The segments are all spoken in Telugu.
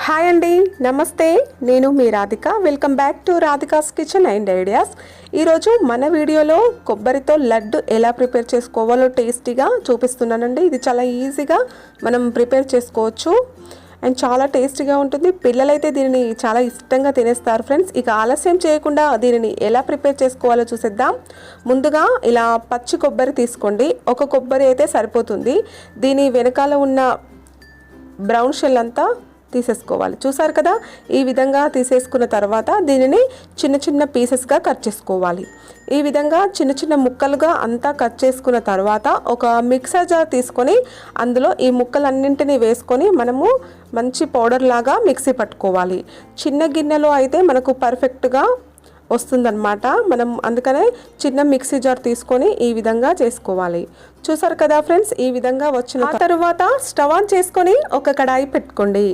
హాయ్ అండి, నమస్తే. నేను మీ Radhika. Welcome back to Radhika's kitchen and ideas. ఈరోజు మన వీడియోలో కొబ్బరితో లడ్డు ఎలా ప్రిపేర్ చేసుకోవాలో టేస్టీగా చూపిస్తున్నానండి. ఇది చాలా ఈజీగా మనం ప్రిపేర్ చేసుకోవచ్చు అండ్ చాలా టేస్టీగా ఉంటుంది. పిల్లలైతే దీనిని చాలా ఇష్టంగా తినేస్తారు ఫ్రెండ్స్. ఇక ఆలస్యం చేయకుండా దీనిని ఎలా ప్రిపేర్ చేసుకోవాలో చూసేద్దాం. ముందుగా ఇలా పచ్చి కొబ్బరి తీసుకోండి. ఒక కొబ్బరి అయితే సరిపోతుంది. దీని వెనకాల ఉన్న బ్రౌన్ షెల్ అంతా తీసేసుకోవాలి. చూసారు కదా, ఈ విధంగా తీసేసుకున్న తర్వాత దీనిని చిన్న చిన్న పీసెస్గా కట్ చేసుకోవాలి. ఈ విధంగా చిన్న చిన్న ముక్కలుగా అంతా కట్ చేసుకున్న తర్వాత ఒక మిక్సర్ జార్ తీసుకొని అందులో ఈ ముక్కలన్నింటినీ వేసుకొని మనము మంచి పౌడర్ లాగా మిక్సీ పట్టుకోవాలి. చిన్న గిన్నెలో అయితే మనకు పర్ఫెక్ట్గా వస్తుందన్నమాట. మనం అందుకనే చిన్న మిక్సీ జార్ తీసుకొని ఈ విధంగా చేసుకోవాలి. చూసారు కదా ఫ్రెండ్స్, ఈ విధంగా వచ్చిన తర్వాత స్టవ్ ఆన్ చేసుకొని ఒక కడాయి పెట్టుకోండి.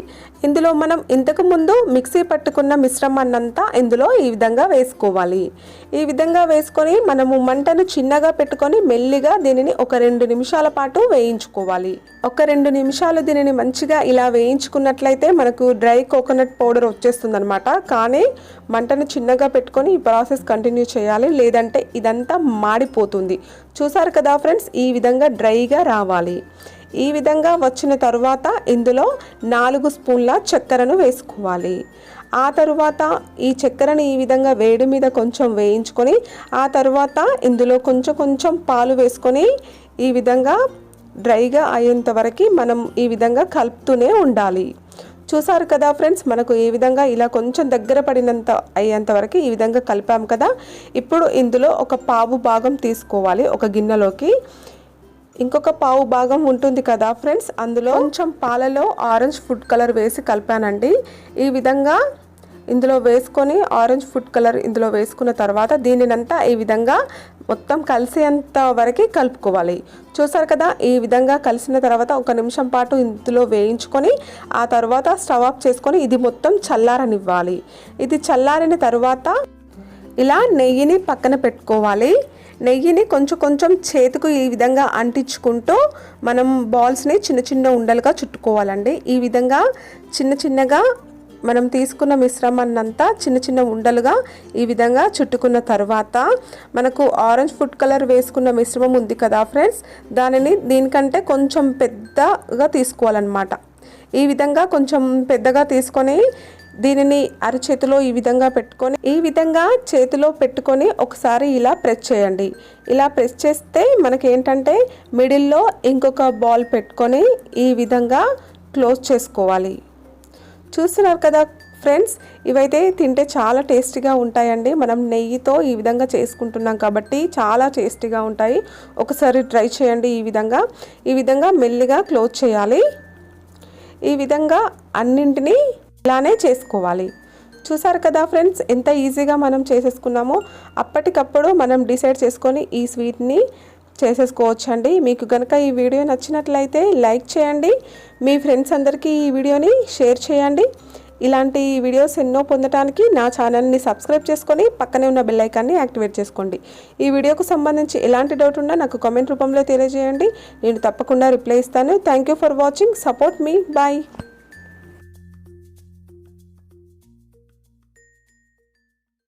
ఇందులో మనం ఇంతకు ముందు మిక్సీ పట్టుకున్న మిశ్రమాన్నంతా ఇందులో ఈ విధంగా వేసుకోవాలి. ఈ విధంగా వేసుకొని మనము మంటను చిన్నగా పెట్టుకొని మెల్లిగా దీనిని ఒక 2 నిమిషాల పాటు వేయించుకోవాలి. ఒక 2 నిమిషాలు దీనిని మంచిగా ఇలా వేయించుకున్నట్లయితే మనకు డ్రై కోకోనట్ పౌడర్ వచ్చేస్తుంది అనమాట. కానీ మంటను చిన్నగా పెట్టుకొని ఈ ప్రాసెస్ కంటిన్యూ చేయాలి, లేదంటే ఇదంతా మాడిపోతుంది. చూసారు కదా ఫ్రెండ్స్, ఈ విధంగా డ్రైగా రావాలి. ఈ విధంగా వచ్చిన తర్వాత ఇందులో 4 స్పూన్ల చక్కెరను వేసుకోవాలి. ఆ తరువాత ఈ చక్కెరని ఈ విధంగా వేడి మీద కొంచెం వేయించుకొని ఆ తర్వాత ఇందులో కొంచెం పాలు వేసుకొని ఈ విధంగా డ్రైగా అయ్యేంత వరకు మనం ఈ విధంగా కలుపుతూనే ఉండాలి. చూసారు కదా ఫ్రెండ్స్, మనకు ఈ విధంగా ఇలా కొంచెం దగ్గర పడినంత అయ్యేంత వరకు ఈ విధంగా కలిపాము కదా. ఇప్పుడు ఇందులో ఒక పావు భాగం తీసుకోవాలి ఒక గిన్నెలోకి. ఇంకొక పావు భాగం ఉంటుంది కదా ఫ్రెండ్స్, అందులో కొంచెం పాలలో ఆరెంజ్ ఫుడ్ కలర్ వేసి కలిపానండి. ఈ విధంగా ఇందులో వేసుకొని ఆరెంజ్ ఫుడ్ కలర్ ఇందులో వేసుకున్న తర్వాత దీనినంతా ఈ విధంగా మొత్తం కలిసేంత వరకు కలుపుకోవాలి. చూసారు కదా, ఈ విధంగా కలిసిన తర్వాత 1 నిమిషం పాటు ఇందులో వేయించుకొని ఆ తర్వాత స్టవ్ ఆఫ్ చేసుకొని ఇది మొత్తం చల్లారనివ్వాలి. ఇది చల్లారిన తర్వాత ఇలా నెయ్యిని పక్కన పెట్టుకోవాలి. నెయ్యిని కొంచెం చేతికి ఈ విధంగా అంటించుకుంటూ మనం బాల్స్ని చిన్న ఉండలుగా చుట్టుకోవాలండి. ఈ విధంగా చిన్నగా మనం తీసుకున్న మిశ్రమాన్నంతా చిన్న ఉండలుగా ఈ విధంగా చుట్టుకున్న తర్వాత మనకు ఆరెంజ్ ఫుడ్ కలర్ వేసుకున్న మిశ్రమం ఉంది కదా ఫ్రెండ్స్, దీనికంటే కొంచెం పెద్దగా తీసుకోవాలన్నమాట. ఈ విధంగా కొంచెం పెద్దగా తీసుకొని దీనిని అరచేతిలో ఈ విధంగా పెట్టుకొని ఈ విధంగా చేతిలో పెట్టుకొని ఒకసారి ఇలా ప్రెస్ చేయండి. ఇలా ప్రెస్ చేస్తే మనకి ఏంటంటే మిడిల్లో ఇంకొక బాల్ పెట్టుకొని ఈ విధంగా క్లోజ్ చేసుకోవాలి. చూస్తున్నారు కదా ఫ్రెండ్స్, ఇవైతే తింటే చాలా టేస్టీగా ఉంటాయండి. మనం నెయ్యితో ఈ విధంగా చేసుకుంటున్నాం కాబట్టి చాలా టేస్టీగా ఉంటాయి. ఒకసారి ట్రై చేయండి. ఈ విధంగా మెల్లిగా క్లోజ్ చేయాలి. ఈ విధంగా అన్నింటినీ ఇలానే చేసుకోవాలి. చూసారు కదా ఫ్రెండ్స్, ఎంత ఈజీగా మనం చేసేసుకున్నామో. అప్పటికప్పుడు మనం డిసైడ్ చేసుకొని ఈ స్వీట్ని చేసేసుకోవచ్చండి. మీకు కనుక ఈ వీడియో నచ్చినట్లయితే లైక్ చేయండి. మీ ఫ్రెండ్స్ అందరికీ ఈ వీడియోని షేర్ చేయండి. ఇలాంటి వీడియోస్ ఎన్నో పొందడానికి నా ఛానల్ని సబ్స్క్రైబ్ చేసుకొని పక్కనే ఉన్న బెల్ ఐకాన్ని యాక్టివేట్ చేసుకోండి. ఈ వీడియోకు సంబంధించి ఎలాంటి డౌట్ ఉన్నా నాకు కామెంట్ రూపంలో తెలియజేయండి. నేను తప్పకుండా రిప్లై ఇస్తాను. Thank you for watching. Support me. Bye.